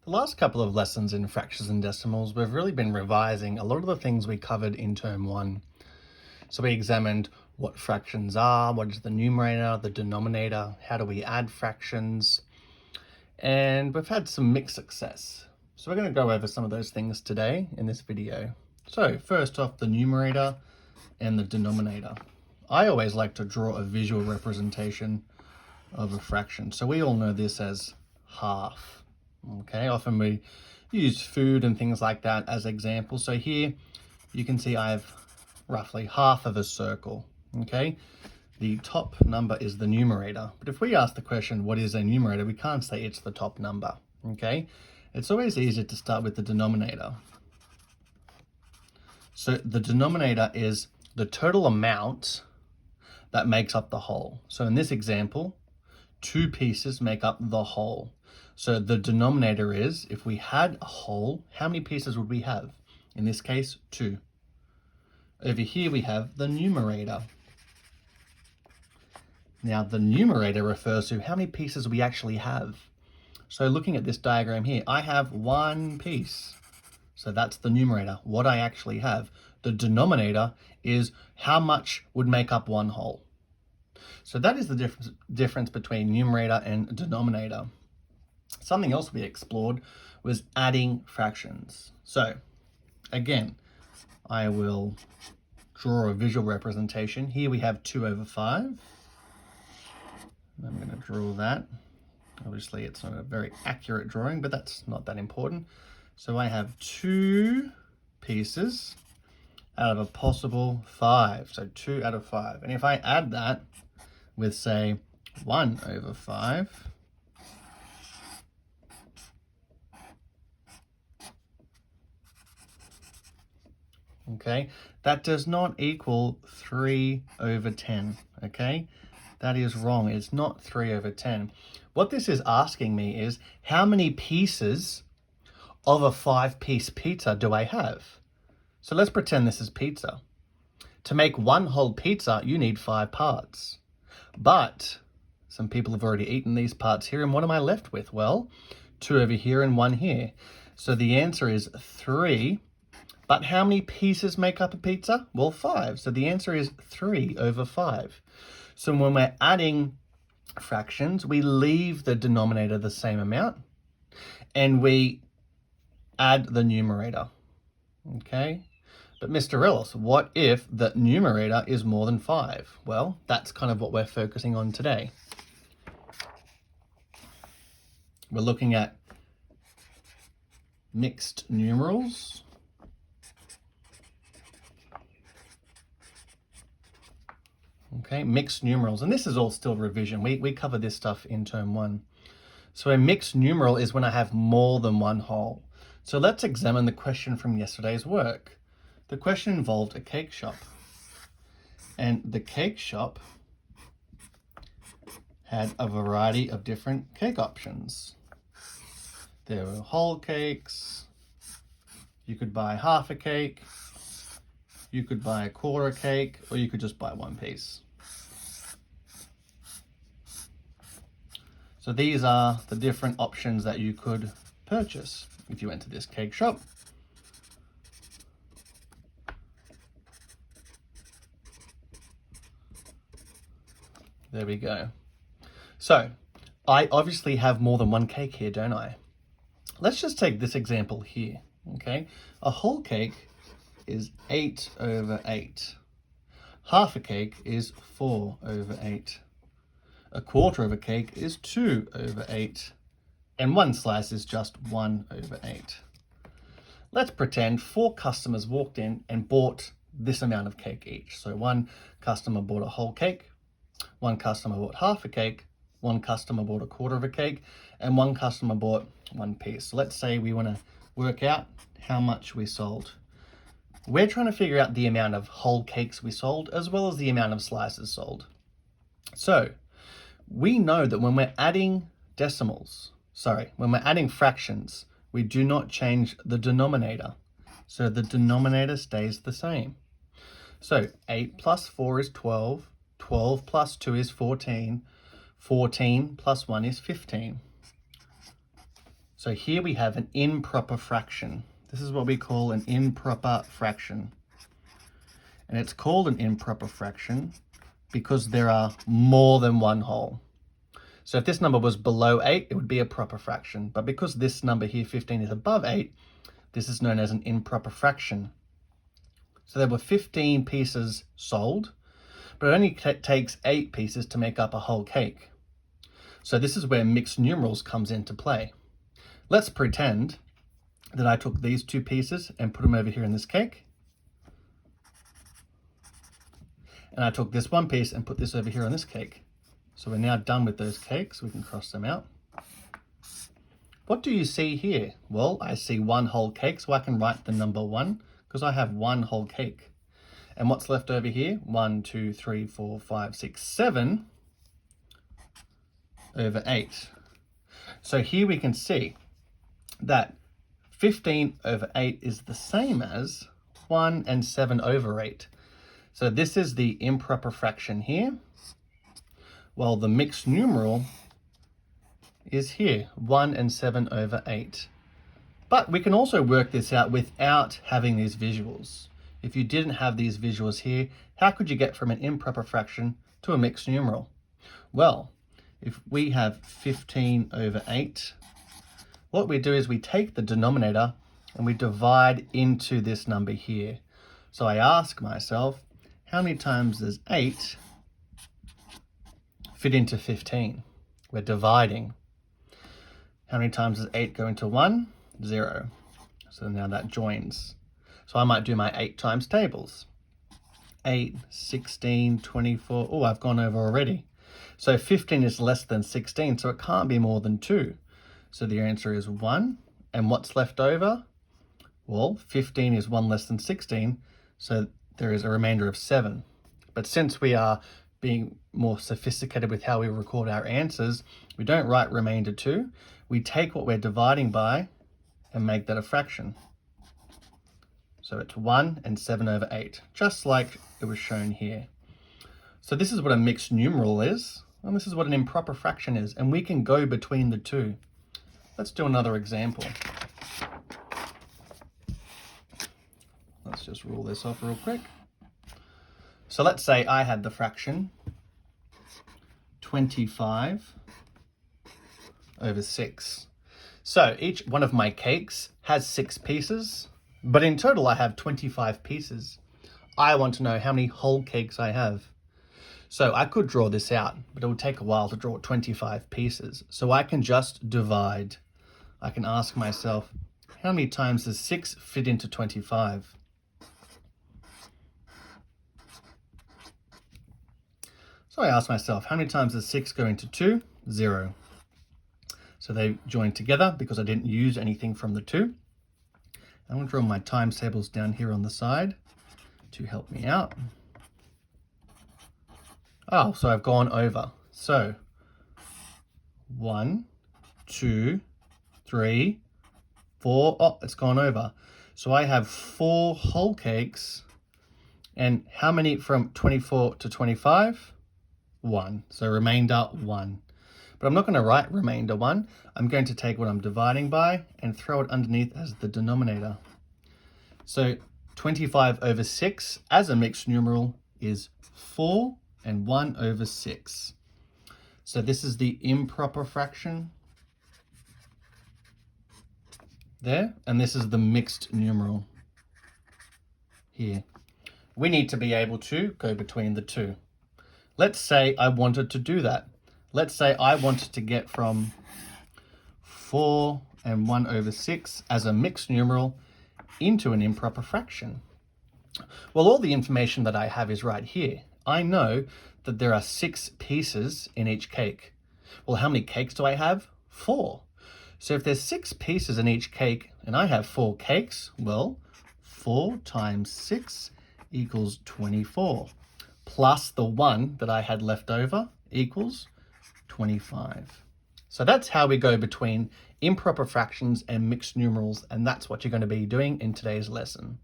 The last couple of lessons in fractions and decimals, we've really been revising a lot of the things we covered in term one. So we examined what fractions are, what is the numerator, the denominator, how do we add fractions, and we've had some mixed success. So we're going to go over some of those things today in this video. So first off, the numerator and the denominator. I always like to draw a visual representation of a fraction. So we all know this as half. Okay, often we use food and things like that as examples. So here you can see I have roughly half of a circle. Okay, the top number is the numerator. But if we ask the question, what is a numerator? We can't say it's the top number. Okay, it's always easier to start with the denominator. So the denominator is the total amount that makes up the whole. So in this example, 2 pieces make up the whole. So the denominator is, if we had a whole, how many pieces would we have? In this case, 2. Over here we have the numerator. Now the numerator refers to how many pieces we actually have. So looking at this diagram here, I have 1 piece. So that's the numerator, what I actually have. The denominator is how much would make up one whole. So that is the difference between numerator and denominator. Something else we explored was adding fractions. So again, I will draw a visual representation. Here we have 2 over 5. I'm going to draw that. Obviously it's not a very accurate drawing, but that's not that important. So I have 2 pieces out of a possible 5. So 2 out of 5. And if I add that with, say, 1 over 5, okay, that does not equal 3 over 10, okay? That is wrong. It's not 3 over 10. What this is asking me is, how many pieces of a 5-piece pizza do I have? So let's pretend this is pizza. To make one whole pizza, you need 5 parts. But some people have already eaten these parts here, and what am I left with? Well, 2 over here and 1 here. So the answer is 3. But how many pieces make up a pizza? Well, 5. So the answer is 3 over 5. So when we're adding fractions, we leave the denominator the same amount and we add the numerator. Okay? But Mr. Ellis, what if the numerator is more than 5? Well, that's kind of what we're focusing on today. We're looking at mixed numerals. Okay, mixed numerals. And this is all still revision. We cover this stuff in term 1. So a mixed numeral is when I have more than one whole. So let's examine the question from yesterday's work. The question involved a cake shop. And the cake shop had a variety of different cake options. There were whole cakes. You could buy half a cake. You could buy a quarter cake, or you could just buy 1 piece. So these are the different options that you could purchase if you went to this cake shop. There we go. So I obviously have more than 1 cake here, don't I? Let's just take this example here, okay? A whole cake is 8 over 8. Half a cake is 4 over 8. A quarter of a cake is 2 over 8. And 1 slice is just 1 over 8. Let's pretend 4 customers walked in and bought this amount of cake each. So 1 customer bought a whole cake, 1 customer bought half a cake, 1 customer bought a quarter of a cake, and 1 customer bought 1 piece. So let's say we want to work out how much we sold. We're trying to figure out the amount of whole cakes we sold as well as the amount of slices sold. So we know that when we're adding when we're adding fractions, we do not change the denominator. So the denominator stays the same. So 8 plus 4 is 12. 12 plus 2 is 14. 14 plus 1 is 15. So here we have an improper fraction. This is what we call an improper fraction. And it's called an improper fraction because there are more than one whole. So if this number was below 8, it would be a proper fraction. But because this number here, 15, is above 8, this is known as an improper fraction. So there were 15 pieces sold, but it only takes 8 pieces to make up a whole cake. So this is where mixed numerals comes into play. Let's pretend that I took these 2 pieces and put them over here in this cake. And I took this 1 piece and put this over here on this cake. So we're now done with those cakes. We can cross them out. What do you see here? Well, I see 1 whole cake, so I can write the number 1 because I have 1 whole cake. And what's left over here? 1, 2, 3, 4, 5, 6, 7 over 8. So here we can see that 15 over 8 is the same as 1 and 7 over 8. So this is the improper fraction here. Well, the mixed numeral is here, 1 and 7 over 8. But we can also work this out without having these visuals. If you didn't have these visuals here, how could you get from an improper fraction to a mixed numeral? Well, if we have 15 over 8, what we do is we take the denominator and we divide into this number here. So I ask myself, how many times does 8 fit into 15? We're dividing. How many times does 8 go into 1? 0. So now that joins. So I might do my 8 times tables. 8, 16, 24. Oh, I've gone over already. So 15 is less than 16, so it can't be more than 2. So the answer is 1. And what's left over? Well, 15 is 1 less than 16, so there is a remainder of 7. But since we are being more sophisticated with how we record our answers, we don't write remainder 2. We take what we're dividing by and make that a fraction. So it's 1 and 7 over 8, just like it was shown here. So this is what a mixed numeral is, and this is what an improper fraction is, and we can go between the two. Let's do another example. Let's just rule this off real quick. So let's say I had the fraction 25 over 6. So each one of my cakes has 6 pieces, but in total I have 25 pieces. I want to know how many whole cakes I have. So I could draw this out, but it would take a while to draw 25 pieces. So I can just divide. I can ask myself, how many times does 6 fit into 25? So I ask myself, how many times does 6 go into 2? 0. So they join together because I didn't use anything from the 2. I'm going to draw my times tables down here on the side to help me out. Oh, so I've gone over. So 1, 2, 3, 4. Oh, it's gone over. So I have 4 whole cakes. And how many from 24 to 25? 1. So remainder 1. But I'm not going to write remainder 1. I'm going to take what I'm dividing by and throw it underneath as the denominator. So 25 over 6 as a mixed numeral is 4 and 1 over 6. So this is the improper fraction there, and this is the mixed numeral here. We need to be able to go between the two. Let's say I wanted to do that. Let's say I wanted to get from 4 and 1 over 6 as a mixed numeral into an improper fraction. Well, all the information that I have is right here. I know that there are 6 pieces in each cake. Well, how many cakes do I have? 4. So if there's 6 pieces in each cake and I have 4 cakes, well, 4 times 6 equals 24. Plus the 1 that I had left over equals 25. So that's how we go between improper fractions and mixed numerals, and that's what you're going to be doing in today's lesson.